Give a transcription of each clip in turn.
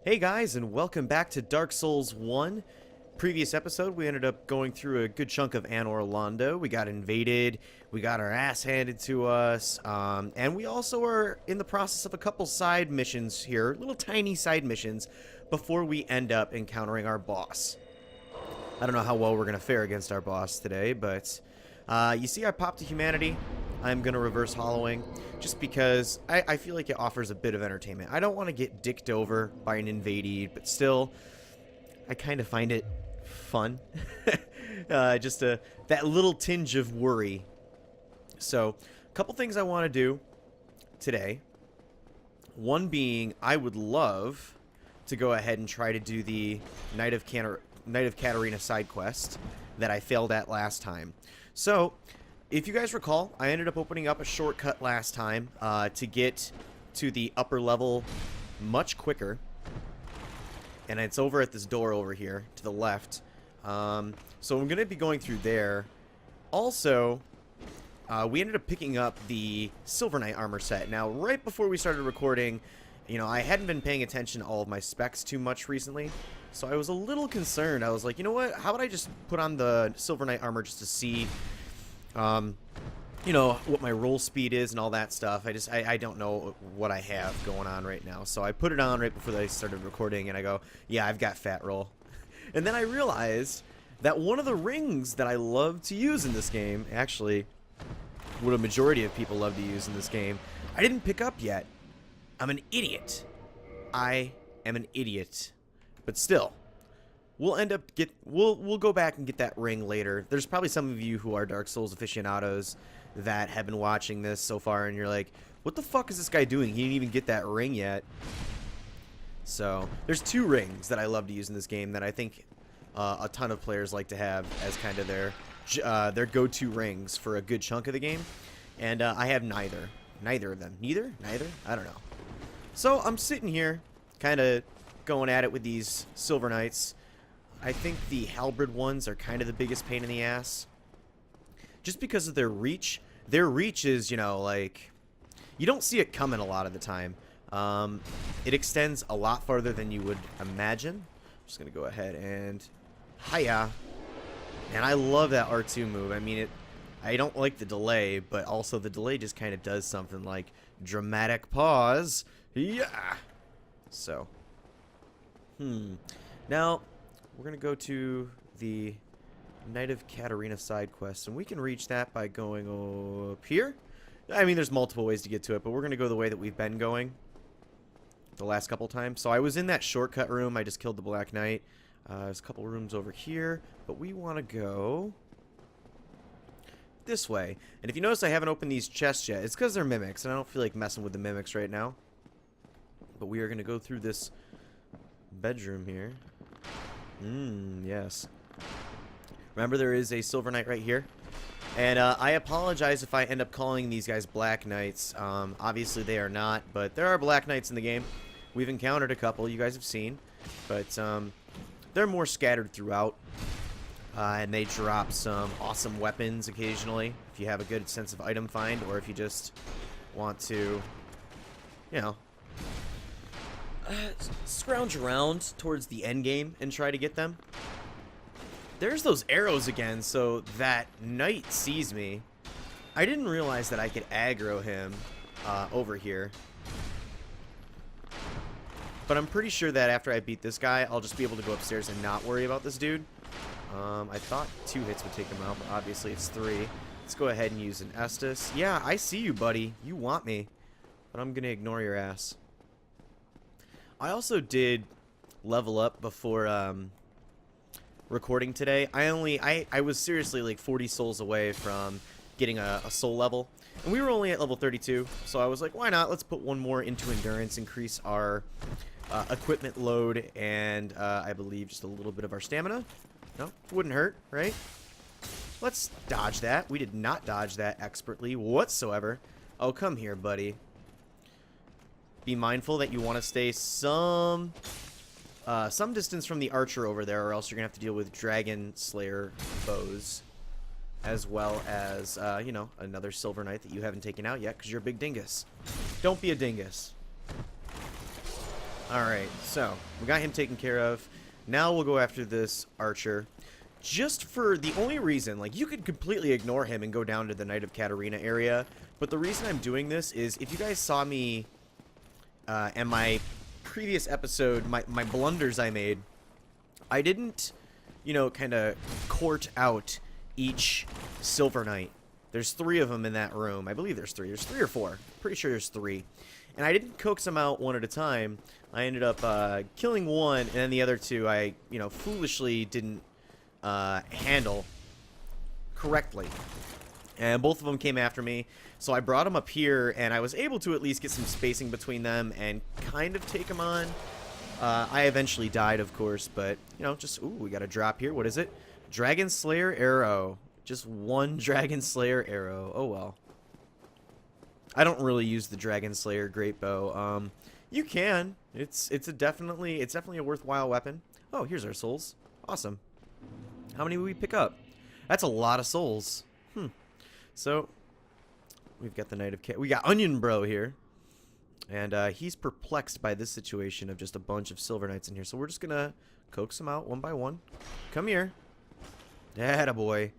Hey guys, and welcome back to Dark Souls 1. Previous episode, we ended up going through a good chunk of Anor Londo. We got invaded, we got our ass handed to us, and we also are in the process of a couple side missions here, little tiny side missions, before we end up encountering our boss. I don't know how well we're going to fare against our boss today, but you see I popped to humanity. I'm going to reverse hollowing just because I feel like it offers a bit of entertainment. I don't want to get dicked over by an invadee, but still, I kind of find it fun. Just that little tinge of worry. So, a couple things I want to do today. One being, I would love to go ahead and try to do the Knight of Katarina side quest that I failed at last time. So, if you guys recall, I ended up opening up a shortcut last time to get to the upper level much quicker. And it's over at this door over here to the left. So I'm going to be going through there. Also, we ended up picking up the Silver Knight armor set. Now, right before we started recording, you know, I hadn't been paying attention to all of my specs too much recently. So I was a little concerned. I was like, you know what? How would I just put on the Silver Knight armor just to see... you know, what my roll speed is and all that stuff. I don't know what I have going on right now. So I put it on right before I started recording, and I go, yeah, I've got fat roll. And then I realized that one of the rings that I love to use in this game, actually, what a majority of people love to use in this game, I didn't pick up yet. I'm an idiot. I am an idiot. But still, we'll end up we'll go back and get that ring later. There's probably some of you who are Dark Souls aficionados that have been watching this so far, and you're like, what the fuck is this guy doing? He didn't even get that ring yet. So there's two rings that I love to use in this game that I think a ton of players like to have as kind of their go-to rings for a good chunk of the game, and I have neither of them. Neither I don't know. So I'm sitting here kind of going at it with these Silver Knights. I think the halberd ones are kind of the biggest pain in the ass. Just because of their reach. Their reach is, you know, like... You don't see it coming a lot of the time. It extends a lot farther than you would imagine. I'm just going to go ahead and... Hiya! And I love that R2 move. I mean, I don't like the delay, but also the delay just kind of does something like dramatic pause. Yeah! So. Now... We're going to go to the Knight of Katarina side quest, and we can reach that by going up here. I mean, there's multiple ways to get to it, but we're going to go the way that we've been going the last couple times. So I was in that shortcut room. I just killed the Black Knight. There's a couple rooms over here, but we want to go this way. And if you notice I haven't opened these chests yet, it's because they're mimics, and I don't feel like messing with the mimics right now. But we are going to go through this bedroom here. Yes. Remember, there is a Silver Knight right here. And I apologize if I end up calling these guys Black Knights. Obviously, they are not, but there are Black Knights in the game. We've encountered a couple you guys have seen. But they're more scattered throughout. And they drop some awesome weapons occasionally, if you have a good sense of item find, or if you just want to, you know... scrounge around towards the end game and try to get them. There's those arrows again, so that knight sees me. I didn't realize that I could aggro him over here. But I'm pretty sure that after I beat this guy, I'll just be able to go upstairs and not worry about this dude. I thought 2 hits would take him out, but obviously it's 3. Let's go ahead and use an Estus. Yeah, I see you, buddy. You want me. But I'm going to ignore your ass. I also did level up before recording today. I was seriously like 40 souls away from getting a soul level. And we were only at level 32, so I was like, why not? Let's put one more into endurance, increase our equipment load, and I believe just a little bit of our stamina. No, wouldn't hurt, right? Let's dodge that. We did not dodge that expertly whatsoever. Oh, come here, buddy. Be mindful that you want to stay some distance from the archer over there, or else you're going to have to deal with dragon slayer foes. As well as, you know, another Silver Knight that you haven't taken out yet because you're a big dingus. Don't be a dingus. Alright, so we got him taken care of. Now we'll go after this archer. Just for the only reason, like, you could completely ignore him and go down to the Knight of Katarina area. But the reason I'm doing this is, if you guys saw me in my previous episode, my blunders I made, I didn't, you know, kind of court out each Silver Knight. There's 3 of them in that room. I believe there's 3. There's 3 or 4. Pretty sure there's 3. And I didn't coax them out one at a time. I ended up killing one, and then the other 2 I, you know, foolishly didn't handle correctly. And both of them came after me. So I brought them up here, and I was able to at least get some spacing between them and kind of take them on. I eventually died, of course, but, you know, just, ooh, we got a drop here. What is it? Dragon Slayer arrow. Just 1 Dragon Slayer arrow. Oh, well. I don't really use the Dragon Slayer great bow. You can. It's definitely a worthwhile weapon. Oh, here's our souls. Awesome. How many will we pick up? That's a lot of souls. So we've got the Knight of we got Onion Bro here, and he's perplexed by this situation of just a bunch of Silver Knights in here. So we're just gonna coax them out one by one. Come here. Attaboy.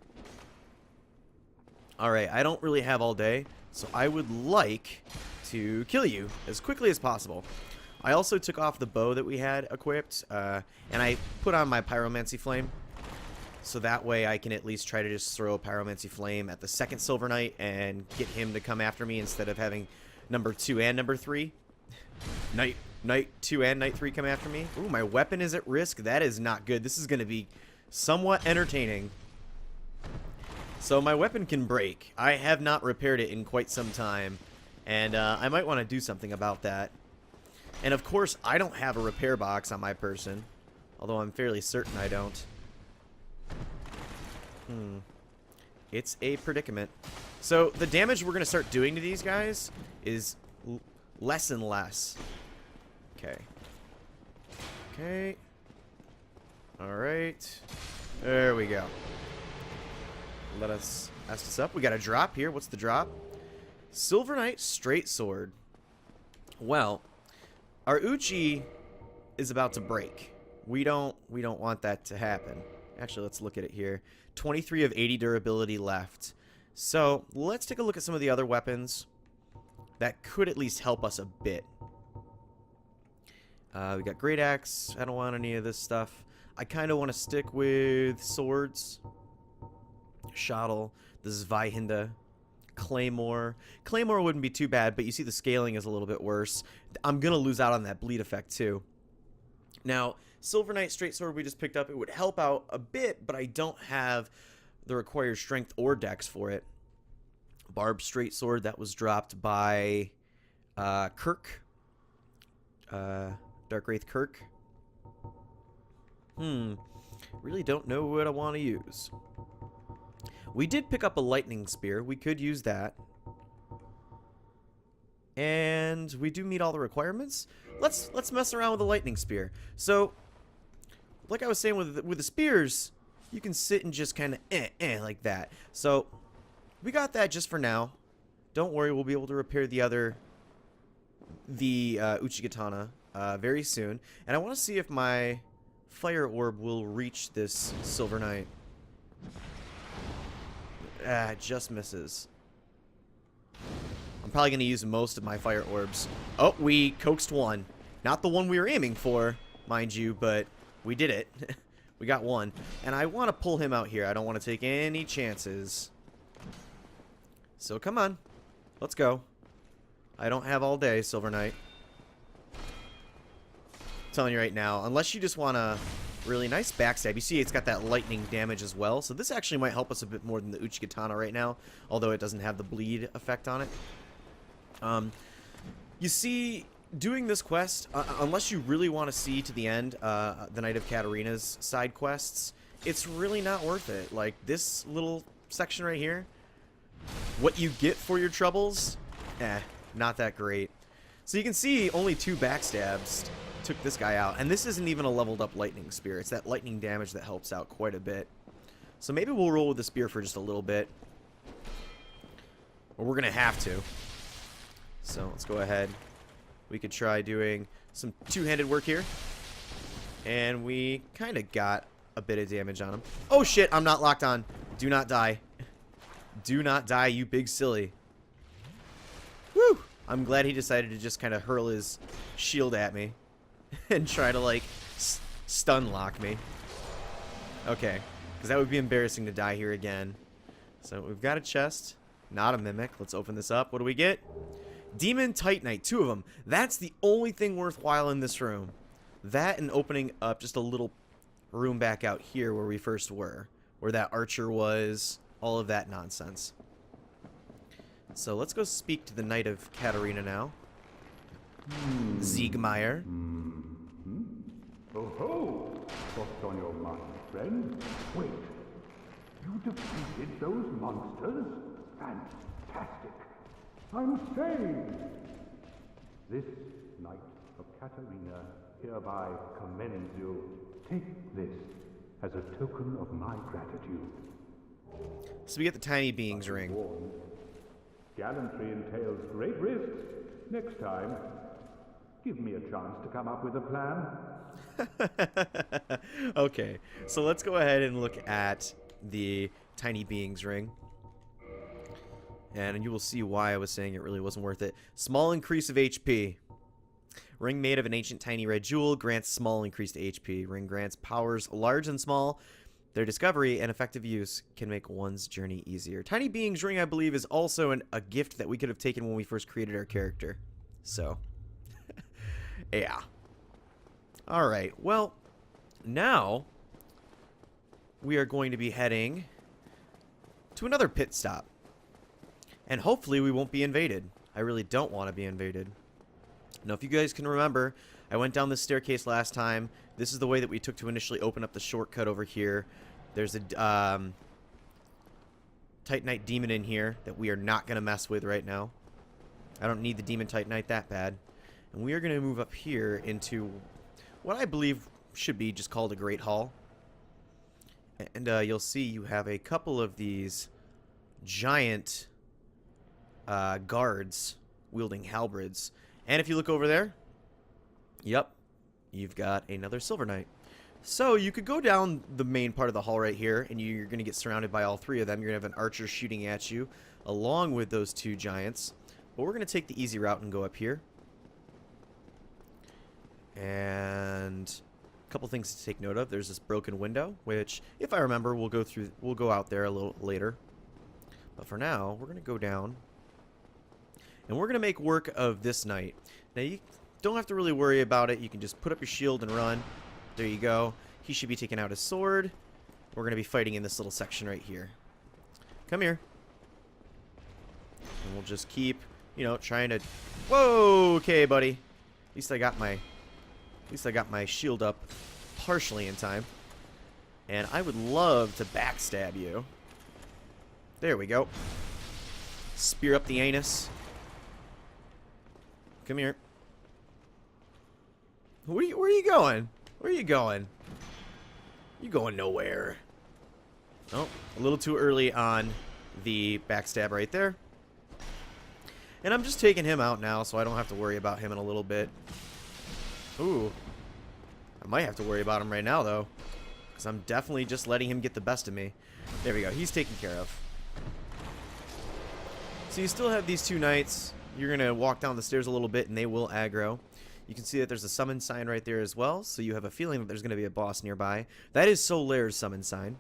Alright, I don't really have all day, so I would like to kill you as quickly as possible. I also took off the bow that we had equipped, and I put on my Pyromancy Flame, so that way I can at least try to just throw a Pyromancy Flame at the second Silver Knight and get him to come after me instead of having number 2 and number 3. Knight 2 and Knight 3 come after me. Ooh, my weapon is at risk. That is not good. This is going to be somewhat entertaining. So my weapon can break. I have not repaired it in quite some time, and I might want to do something about that. And of course, I don't have a repair box on my person, although I'm fairly certain I don't. It's a predicament. So the damage we're going to start doing to these guys is less and less. Okay. Okay. Alright. There we go. Let us ask this up. We got a drop here. What's the drop? Silver Knight Straight Sword. Well, our Uchi is about to break. We don't want that to happen. Actually, let's look at it here. 23 of 80 durability left. So let's take a look at some of the other weapons that could at least help us a bit. We got Great Axe. I don't want any of this stuff. I kind of want to stick with swords. Shottle, the Zweihinda, Claymore. Claymore wouldn't be too bad, but you see the scaling is a little bit worse. I'm going to lose out on that bleed effect too. Now, Silver Knight Straight Sword we just picked up. It would help out a bit, but I don't have the required strength or dex for it. Barb Straight Sword, that was dropped by Kirk. Dark Wraith Kirk. Really don't know what I want to use. We did pick up a lightning spear. We could use that. And we do meet all the requirements. Let's mess around with the lightning spear. So, like I was saying with the spears, you can sit and just kind of like that. So, we got that just for now. Don't worry, we'll be able to repair the Uchigatana very soon. And I want to see if my fire orb will reach this Silver Knight. It just misses. I'm probably going to use most of my fire orbs. Oh, we coaxed one. Not the one we were aiming for, mind you, but we did it. We got one. And I want to pull him out here. I don't want to take any chances. So come on. Let's go. I don't have all day, Silver Knight. I'm telling you right now, unless you just want to really nice backstab. You see it's got that lightning damage as well. So this actually might help us a bit more than the Uchigatana right now, although it doesn't have the bleed effect on it. You see, doing this quest, unless you really want to see to the end the Knight of Katarina's side quests, it's really not worth it. Like, this little section right here, what you get for your troubles, not that great. So you can see only 2 backstabs took this guy out, and this isn't even a leveled up lightning spear. It's that lightning damage that helps out quite a bit. So maybe we'll roll with the spear for just a little bit, or we're gonna have to. So let's go ahead. We could try doing some two-handed work here. And we kind of got a bit of damage on him. Oh shit, I'm not locked on. Do not die. Do not die, you big silly. Woo! I'm glad he decided to just kind of hurl his shield at me and try to, like, stun lock me. Okay, because that would be embarrassing to die here again. So we've got a chest, not a mimic. Let's open this up. What do we get? Demon Titanite, 2 of them. That's the only thing worthwhile in this room. That and opening up just a little room back out here where we first were, where that archer was, all of that nonsense. So let's go speak to the Knight of Katarina now. Siegmeyer. Oh ho! What's on your mind, friend? Wait. You defeated those monsters? Fantastic. I'm saved. This Knight of Katarina hereby commends you. Take this as a token of my gratitude. So we get the Tiny Beings ring. Gallantry entails great risks. Next time, give me a chance to come up with a plan. Okay, so let's go ahead and look at the Tiny Beings ring. And you will see why I was saying it really wasn't worth it. Small increase of HP. Ring made of an ancient tiny red jewel grants small increased HP. Ring grants powers large and small. Their discovery and effective use can make one's journey easier. Tiny Beings ring, I believe, is also a gift that we could have taken when we first created our character. So, yeah. Alright, well, now we are going to be heading to another pit stop. And hopefully we won't be invaded. I really don't want to be invaded. Now, if you guys can remember, I went down this staircase last time. This is the way that we took to initially open up the shortcut over here. There's a Titanite demon in here that we are not going to mess with right now. I don't need the demon Titanite that bad. And we are going to move up here into what I believe should be just called a Great Hall. And you'll see you have a couple of these giant guards wielding halberds. And if you look over there, yep, you've got another Silver Knight. So you could go down the main part of the hall right here, and you're going to get surrounded by all 3 of them. You're going to have an archer shooting at you, along with those 2 giants. But we're going to take the easy route and go up here. And a couple things to take note of. There's this broken window, which, if I remember, we'll go out there a little later. But for now, we're going to go down. And we're going to make work of this knight. Now, you don't have to really worry about it. You can just put up your shield and run. There you go. He should be taking out his sword. We're going to be fighting in this little section right here. Come here. And we'll just keep, you know, trying to... Whoa! Okay, buddy. At least I got my shield up partially in time. And I would love to backstab you. There we go. Spear up the anus. Come here. Where are you going? Where are you going? You going nowhere. Oh, a little too early on the backstab right there. And I'm just taking him out now, so I don't have to worry about him in a little bit. Ooh. I might have to worry about him right now, though. Because I'm definitely just letting him get the best of me. There we go. He's taken care of. So you still have these 2 knights. You're going to walk down the stairs a little bit, and they will aggro. You can see that there's a summon sign right there as well, so you have a feeling that there's going to be a boss nearby. That is Solaire's summon sign.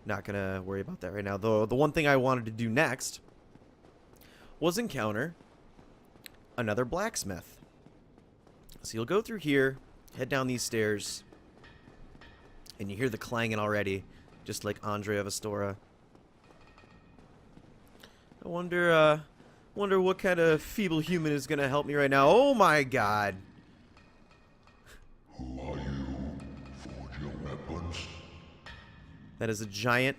Not going to worry about that right now. Though the one thing I wanted to do next was encounter another blacksmith. So you'll go through here, head down these stairs, and you hear the clanging already, just like Andre of Astora. I wonder what kind of feeble human is going to help me right now. Oh my god. Who are you? Forge your weapons? That is a giant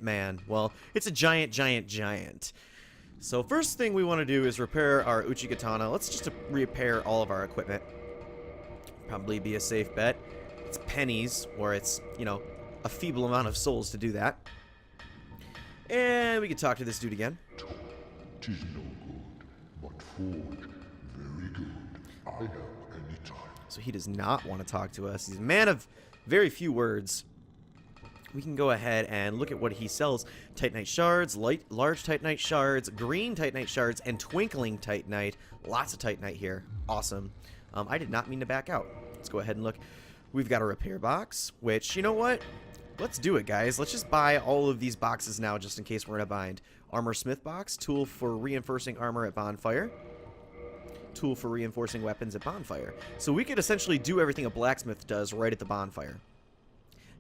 man. Well, it's a giant. So first thing we want to do is repair our Uchigatana. Let's just repair all of our equipment. Probably be a safe bet. It's pennies, or it's, you know, a feeble amount of souls to do that. And we can talk to this dude again. Tis no good, but forge good. I help anytime. So he does not want to talk to us. He's a man of very few words. We can go ahead and look at what he sells. Titanite shards, large Titanite shards, green Titanite shards, and twinkling Titanite. Lots of Titanite here. Awesome. I did not mean to back out. Let's go ahead and look. We've got a repair box, which, you know what? Let's do it, guys. Let's just buy all of these boxes now just in case we're in a bind. Armor smith box, tool for reinforcing armor at bonfire. Tool for reinforcing weapons at bonfire. So we could essentially do everything a blacksmith does right at the bonfire.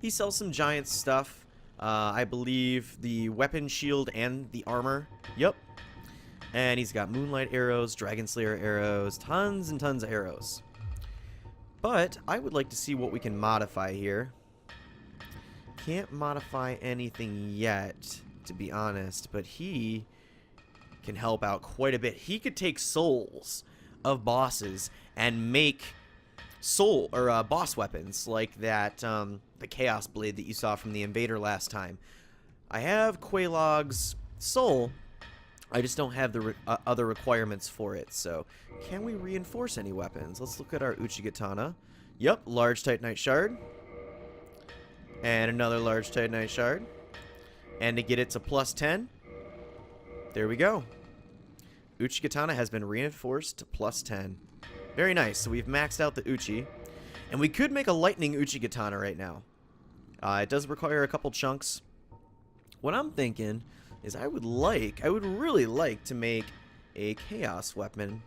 He sells some giant stuff. I believe the weapon shield and the armor. Yep. And he's got moonlight arrows, dragon slayer arrows, tons and tons of arrows. But I would like to see what we can modify here. Can't modify anything yet, to be honest, but he can help out quite a bit. He could take souls of bosses and make soul or boss weapons like that the chaos blade that you saw from the invader last time. I have Quaylog's soul, I just don't have the other requirements for it. So can we reinforce any weapons? Let's look at our Uchigatana. Yep, large Titanite shard and another large Titanite shard, and to get it to plus 10, there we go. Uchigatana has been reinforced to plus 10. Very nice. So we've maxed out the Uchi. And we could make a lightning Uchigatana right now. It does require a couple chunks. What I'm thinking is I would really like to make a chaos weapon.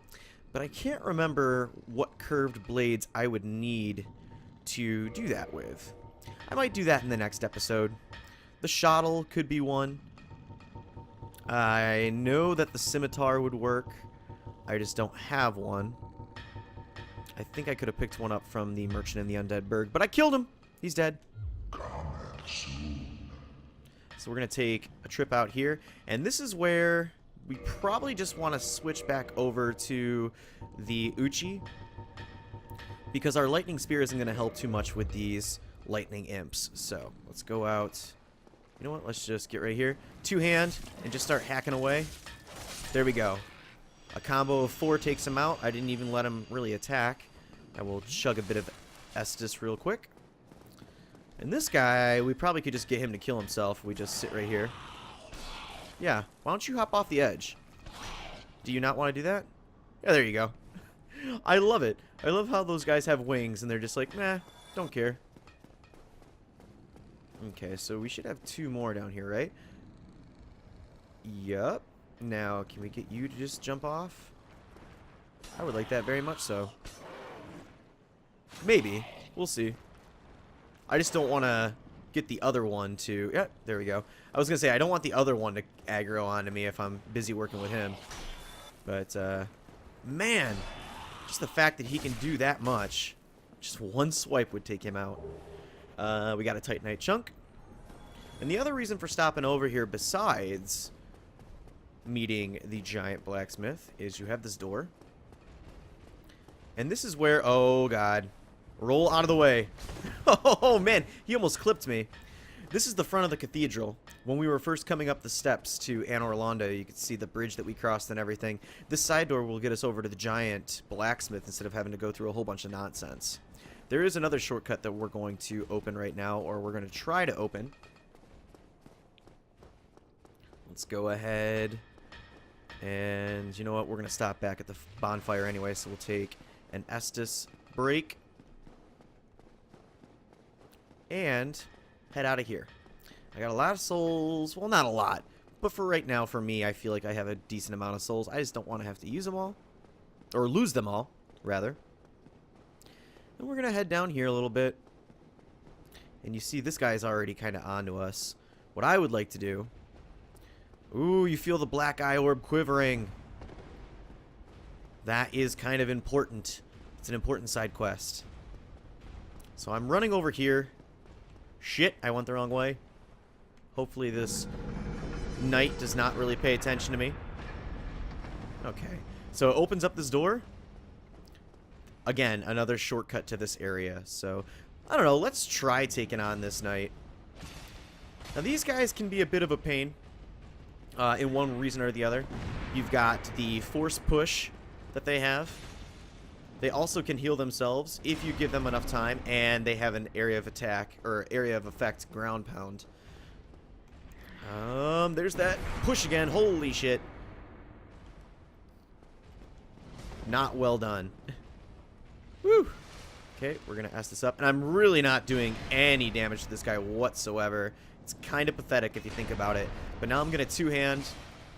But I can't remember what curved blades I would need to do that with. I might do that in the next episode. The shottle could be one. I know that the scimitar would work. I just don't have one. I think I could have picked one up from the merchant in the Undead Burg, but I killed him. He's dead. So we're going to take a trip out here, and this is where we probably just want to switch back over to the Uchi, because our lightning spear isn't going to help too much with these lightning imps. So let's go out. You know what? Let's just get right here. Two-hand and just start hacking away. There we go. A combo of 4 takes him out. I didn't even let him really attack. I will chug a bit of Estus real quick. And this guy, we probably could just get him to kill himself if we just sit right here. Yeah, why don't you hop off the edge? Do you not want to do that? Yeah, there you go. I love it. I love how those guys have wings and they're just like, nah, don't care. Okay, so we should have 2 more down here, right? Yup. Now, can we get you to just jump off? I would like that very much so. Maybe. We'll see. I just don't want to get the other one to... Yeah, there we go. I was going to say, I don't want the other one to aggro onto me if I'm busy working with him. But, man, just the fact that he can do that much, just one swipe would take him out. We got a Titanite chunk. And the other reason for stopping over here, besides meeting the giant blacksmith, is you have this door. And this is where... Oh, God. Roll out of the way. Oh, man. He almost clipped me. This is the front of the cathedral. When we were first coming up the steps to Anor Londo, you could see the bridge that we crossed and everything. This side door will get us over to the giant blacksmith instead of having to go through a whole bunch of nonsense. There is another shortcut that we're going to open right now, or we're going to try to open. Let's go ahead. And you know what? We're going to stop back at the bonfire anyway, so we'll take an Estus break. And head out of here. I got a lot of souls. Well, not a lot. But for right now, for me, I feel like I have a decent amount of souls. I just don't want to have to use them all. Or lose them all, rather. And we're going to head down here a little bit. And you see this guy's already kind of onto us. What I would like to do... Ooh, you feel the black eye orb quivering. That is kind of important. It's an important side quest. So I'm running over here. Shit, I went the wrong way. Hopefully this knight does not really pay attention to me. Okay. So it opens up this door. Again, another shortcut to this area. So, I don't know. Let's try taking on this knight. Now, these guys can be a bit of a pain. In one reason or the other. You've got the force push that they have. They also can heal themselves if you give them enough time, and they have an area of attack, or area of effect ground pound. There's that push again. Holy shit. Not well done. Woo! Okay, we're going to S this up. And I'm really not doing any damage to this guy whatsoever. It's kind of pathetic if you think about it. But now I'm going to two-hand,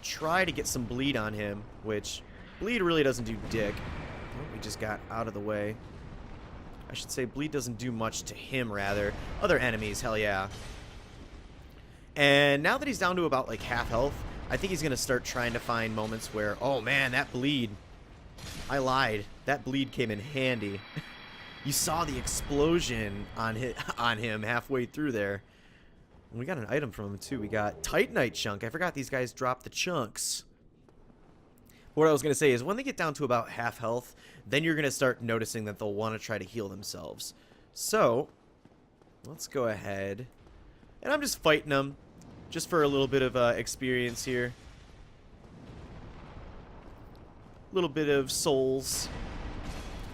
try to get some bleed on him, which bleed really doesn't do dick. Oh, we just got out of the way. I should say bleed doesn't do much to him, rather. Other enemies, hell yeah. And now that he's down to about like half health, I think he's going to start trying to find moments where, oh man, that bleed. I lied. That bleed came in handy. You saw the explosion on him halfway through there. And we got an item from him too. We got Titanite chunk. I forgot these guys drop the chunks. What I was going to say is when they get down to about half health, then you're going to start noticing that they'll want to try to heal themselves. So, let's go ahead. And I'm just fighting them, just for a little bit of experience here. A little bit of souls.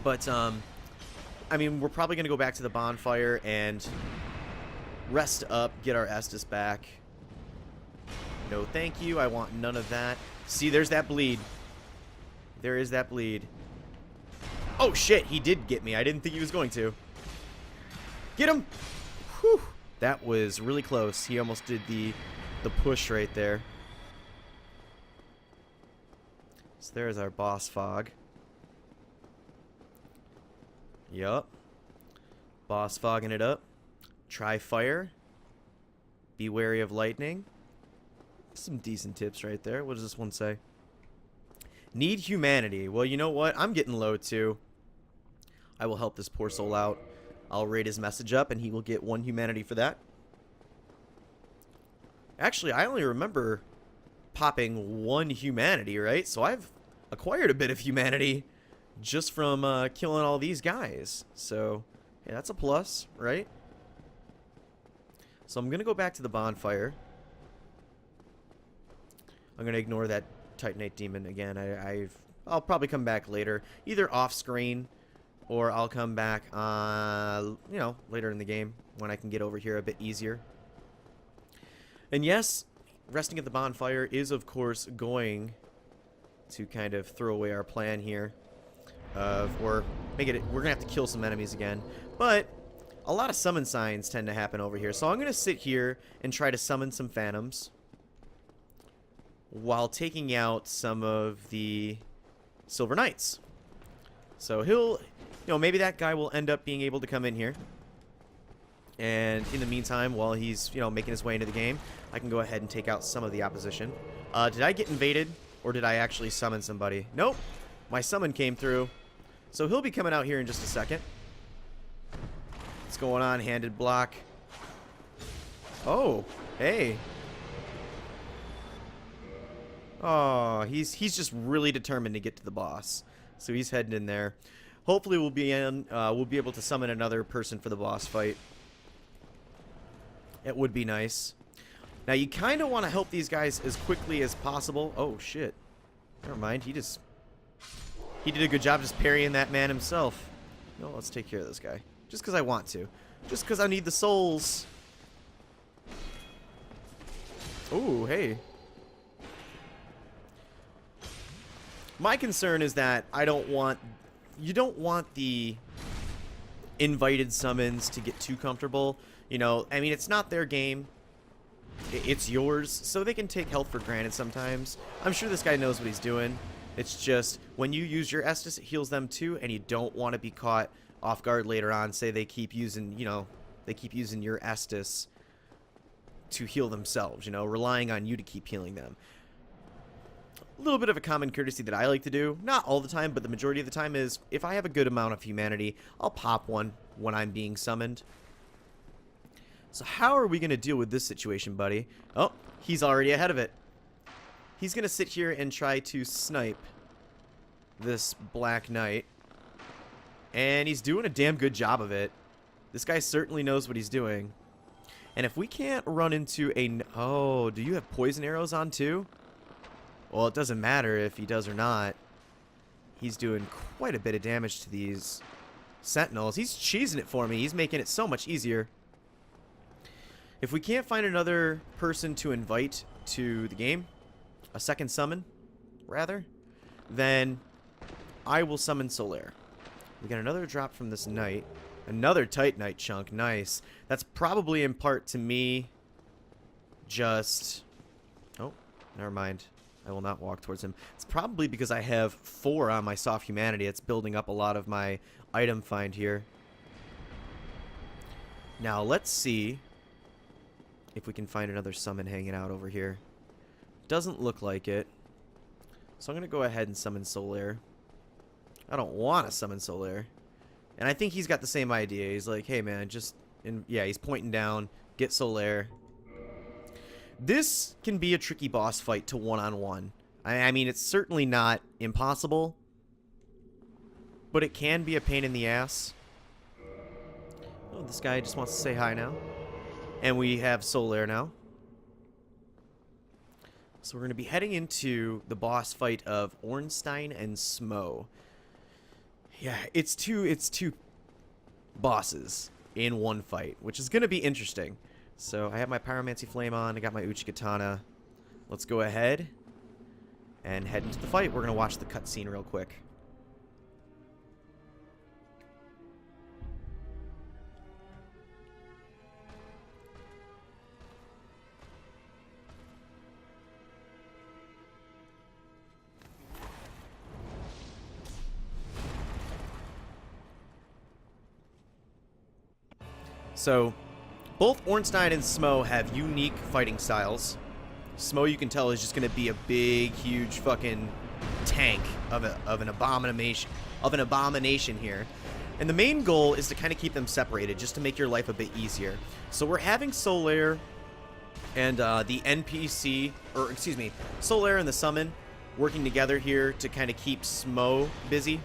But, I mean, we're probably going to go back to the bonfire and rest up, get our Estus back. No, thank you. I want none of that. See, there's that bleed. There is that bleed. Oh, shit. He did get me. I didn't think he was going to. Get him. Whew. That was really close. He almost did the push right there. So there's our boss fog. Yup. Boss fogging it up. Try fire. Be wary of lightning. Some decent tips right there. What does this one say? Need humanity. Well, you know what? I'm getting low too. I will help this poor soul out. I'll rate his message up and he will get 1 humanity for that. Actually, I only remember popping 1 humanity, right? So I've acquired a bit of humanity just from killing all these guys. So, yeah, that's a plus, right? So I'm going to go back to the bonfire. I'm going to ignore that Titanite demon again. I'll probably come back later, either off screen or I'll come back, you know, later in the game when I can get over here a bit easier. And yes, resting at the bonfire is, of course, going to kind of throw away our plan here. Or make it, we're going to have to kill some enemies again. But a lot of summon signs tend to happen over here. So I'm going to sit here and try to summon some phantoms while taking out some of the Silver Knights. So he'll, you know, maybe that guy will end up being able to come in here. And in the meantime, while he's, you know, making his way into the game, I can go ahead and take out some of the opposition. Did I get invaded, or did I actually summon somebody? Nope. My summon came through. So he'll be coming out here in just a second. What's going on, handed block? Oh, hey. Oh, he's just really determined to get to the boss. So he's heading in there. Hopefully we'll be able to summon another person for the boss fight. It would be nice. Now you kind of want to help these guys as quickly as possible. Oh shit. Never mind. He did a good job just parrying that man himself. No, let's take care of this guy. Just because I want to. Just because I need the souls. Oh, hey. My concern is that you don't want the invited summons to get too comfortable. You know, I mean, it's not their game. It's yours, so they can take health for granted sometimes. I'm sure this guy knows what he's doing. It's just, when you use your Estus, it heals them too, and you don't want to be caught off guard later on. Say they keep using, you know, they keep using your Estus to heal themselves, you know, relying on you to keep healing them. A little bit of a common courtesy that I like to do, not all the time, but the majority of the time, is if I have a good amount of humanity, I'll pop one when I'm being summoned. So how are we going to deal with this situation, buddy? Oh, he's already ahead of it. He's going to sit here and try to snipe this Black Knight. And he's doing a damn good job of it. This guy certainly knows what he's doing. And if we can't run into a... Oh, do you have poison arrows on too? Well, it doesn't matter if he does or not. He's doing quite a bit of damage to these sentinels. He's cheesing it for me. He's making it so much easier. If we can't find another person to invite to the game, a second summon, rather, then I will summon Solaire. We got another drop from this knight. Another Titanite chunk. Nice. That's probably in part to me just... Oh, never mind. I will not walk towards him. It's probably because I have 4 on my soft humanity. It's building up a lot of my item find here. Now, let's see if we can find another summon hanging out over here. Doesn't look like it. So I'm going to go ahead and summon Solaire. I don't want to summon Solaire. And I think he's got the same idea. He's like, hey man, just... yeah, he's pointing down. Get Solaire. This can be a tricky boss fight to one-on-one. I mean, it's certainly not impossible. But it can be a pain in the ass. Oh, this guy just wants to say hi now. And we have Solaire now. So we're going to be heading into the boss fight of Ornstein and Smo. Yeah, it's two bosses in one fight, which is going to be interesting. So I have my Pyromancy Flame on. I got my Uchi Katana. Let's go ahead and head into the fight. We're going to watch the cutscene real quick. So, both Ornstein and Smo have unique fighting styles. Smo, you can tell, is just going to be a big, huge fucking tank of an abomination here. And the main goal is to kind of keep them separated, just to make your life a bit easier. So we're having Solaire and the NPC, or excuse me, Solaire and the Summon working together here to kind of keep Smo busy,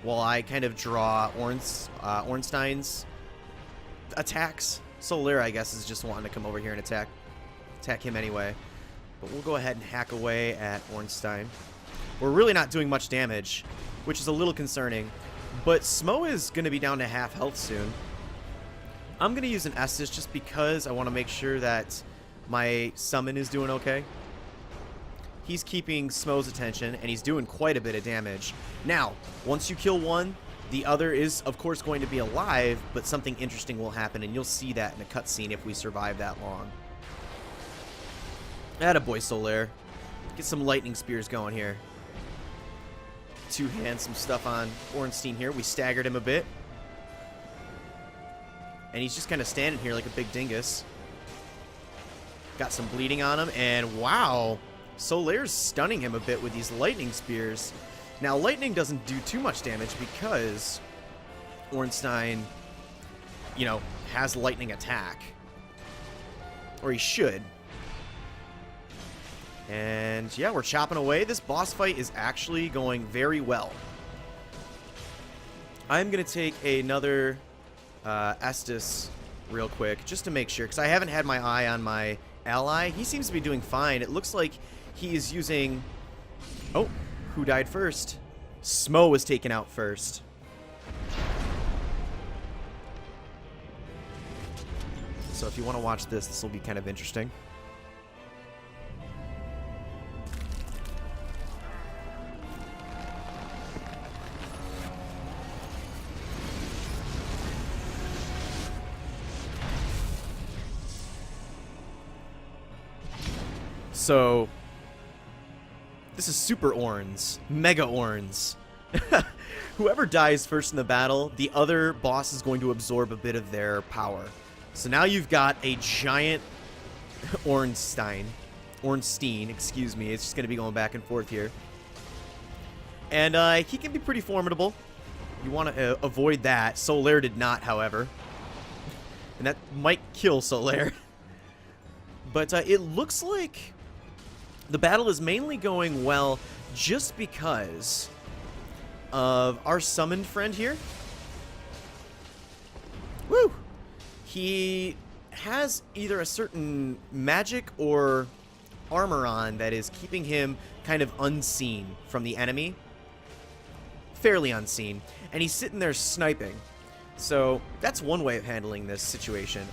while I kind of draw Ornstein's attacks. Solaire, I guess, is just wanting to come over here and attack him anyway. But we'll go ahead and hack away at Ornstein. We're really not doing much damage, which is a little concerning. But Smo is going to be down to half health soon. I'm going to use an Estus just because I want to make sure that my summon is doing okay. He's keeping Smo's attention, and he's doing quite a bit of damage. Now, once you kill one, the other is, of course, going to be alive, but something interesting will happen, and you'll see that in a cutscene if we survive that long. Attaboy, Solaire. Get some lightning spears going here. Two-hand some stuff on Ornstein here. We staggered him a bit. And he's just kind of standing here like a big dingus. Got some bleeding on him, and wow! Solaire's stunning him a bit with these lightning spears. Now, lightning doesn't do too much damage because Ornstein, you know, has lightning attack. Or he should. And yeah, we're chopping away. This boss fight is actually going very well. I'm going to take another Estus real quick just to make sure, because I haven't had my eye on my ally. He seems to be doing fine. It looks like he is using... Oh, who died first? Smo was taken out first. So if you want to watch this, this will be kind of interesting. So, this is Super Orns, Mega Orns. Whoever dies first in the battle, the other boss is going to absorb a bit of their power. So now you've got a giant Ornstein, excuse me. It's just going to be going back and forth here. And he can be pretty formidable. You want to avoid that. Solaire did not, however. And that might kill Solaire. But it looks like the battle is mainly going well just because of our summoned friend here. Woo! He has either a certain magic or armor on that is keeping him kind of unseen from the enemy. fairly unseen, and he's sitting there sniping. So that's one way of handling this situation.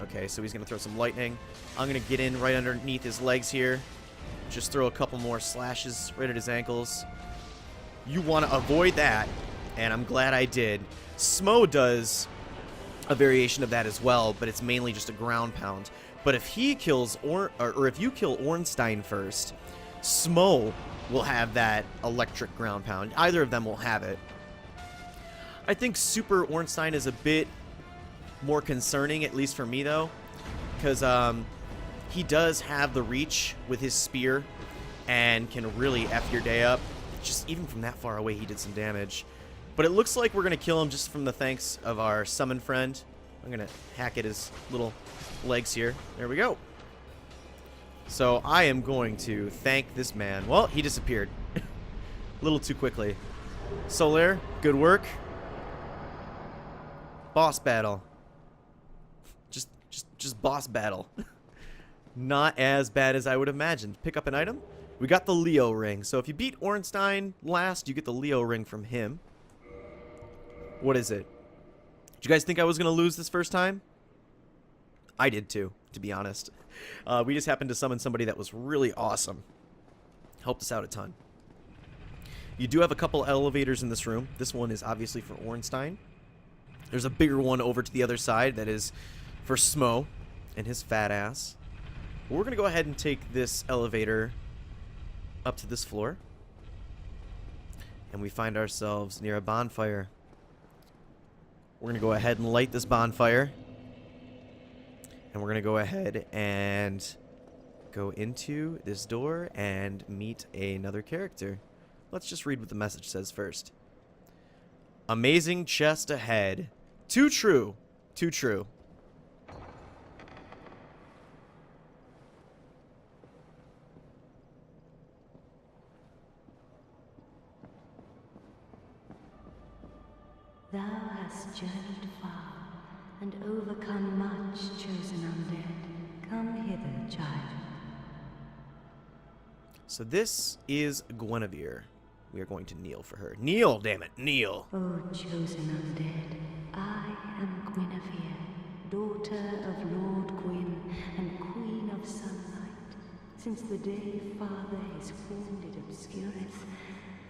Okay, so he's going to throw some lightning. I'm going to get in right underneath his legs here. Just throw a couple more slashes right at his ankles. You want to avoid that, and I'm glad I did. Smo does a variation of that as well, but it's mainly just a ground pound. But if he kills, or if you kill Ornstein first, Smo will have that electric ground pound. Either of them will have it. I think Super Ornstein is a bit more concerning, at least for me, though, because he does have the reach with his spear and can really F your day up. Just even from that far away, he did some damage. But it looks like we're going to kill him just from the thanks of our summon friend. I'm going to hack at his little legs here. There we go. So I am going to thank this man. Well, he disappeared. A little too quickly. Solaire, good work. Boss battle. Just boss battle. Not as bad as I would imagine. Pick up an item. We got the Leo ring. So if you beat Ornstein last, you get the Leo ring from him. What is it? Did you guys think I was going to lose this first time? I did too, to be honest. We just happened to summon somebody that was really awesome. Helped us out a ton. You do have a couple elevators in this room. This one is obviously for Ornstein. There's a bigger one over to the other side that is for Smo and his fat ass. But we're going to go ahead and take this elevator up to this floor. And we find ourselves near a bonfire. We're going to go ahead and light this bonfire. And we're going to go ahead and go into this door and meet another character. Let's just read what the message says first. Amazing chest ahead. Too true. Too true. Thou hast journeyed far, and overcome much, chosen undead. Come hither, child. So this is Guinevere. We are going to kneel for her. Kneel, damn it, kneel. O chosen undead, I am Guinevere, daughter of Lord Gwyn and Queen of Sunlight. Since the day Father his form did obscureth,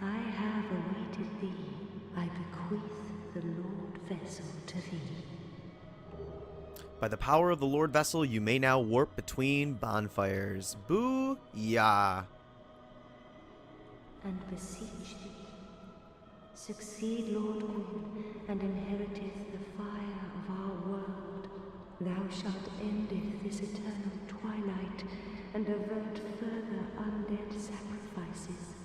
I have awaited thee. I bequeath the Lord Vessel to thee. By the power of the Lord Vessel, you may now warp between bonfires. Boo-yah. And beseech thee, succeed Lord Gwyn, and inheriteth the fire of our world. Thou shalt endeth this eternal twilight, and avert further undead sacrifices.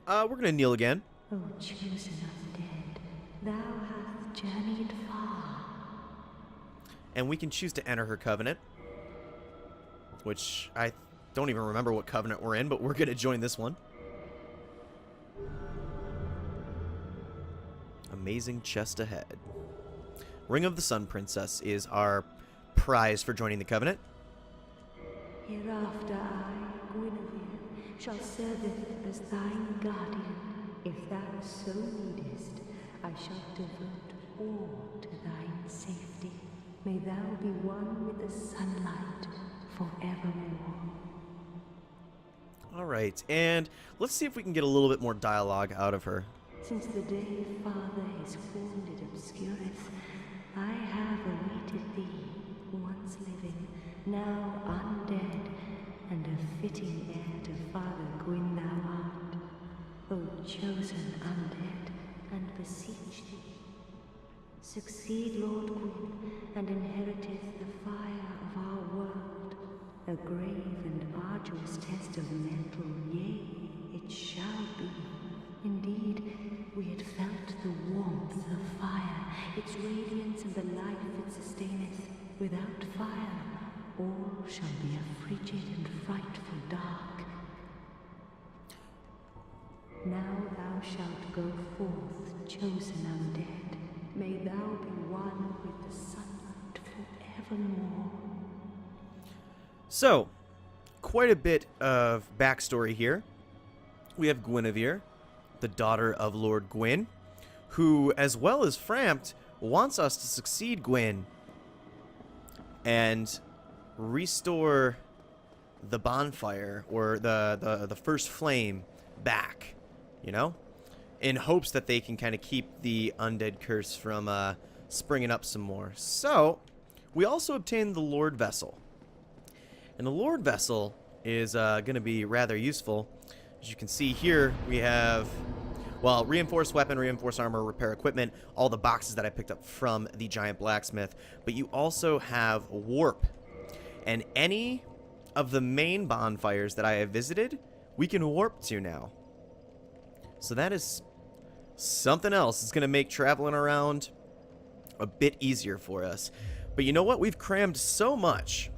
We're gonna kneel again. O chosen undead, thou hast journeyed far. And we can choose to enter her covenant. Which I don't even remember what covenant we're in, but we're gonna join this one. Amazing chest ahead. Ring of the Sun Princess is our prize for joining the covenant. Hereafter I, Guinevere, shall serveth as thine guardian. If thou so needest, I shall devote all to thine safety. May thou be one with the sunlight forevermore. Alright, and let's see if we can get a little bit more dialogue out of her. Since the day Father his form did obscureth, I have awaited thee, once living, now undead, and a fitting heir to Father Gwyn thou art. O chosen undead, and beseech thee, succeed Lord Gwyn, and inheriteth the fire of our world. A grave and arduous test of mental, yea, it shall be. Indeed, we had felt the warmth of fire, its radiance and the life it sustaineth. Without fire, all shall be a frigid and frightful dark. Now thou shalt go forth, chosen undead. May thou be one with the sunlight forevermore. So, quite a bit of backstory here. We have Guinevere, the daughter of Lord Gwyn, who, as well as Frampt, wants us to succeed Gwyn and restore the bonfire, or the first flame, back, you know, in hopes that they can kind of keep the undead curse from springing up some more. So we also obtained the Lord Vessel, and the Lord Vessel is going to be rather useful. As you can see here, we have, well, reinforced weapon, reinforced armor, repair equipment, all the boxes that I picked up from the giant blacksmith. But you also have warp, and any of the main bonfires that I have visited, we can warp to now. So that is something else. It's going to make traveling around a bit easier for us. But you know what? We've crammed so much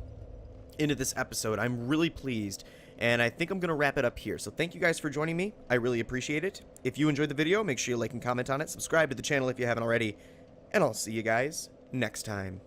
into this episode. I'm really pleased. And I think I'm going to wrap it up here. So thank you guys for joining me. I really appreciate it. If you enjoyed the video, make sure you like and comment on it. Subscribe to the channel if you haven't already. And I'll see you guys next time.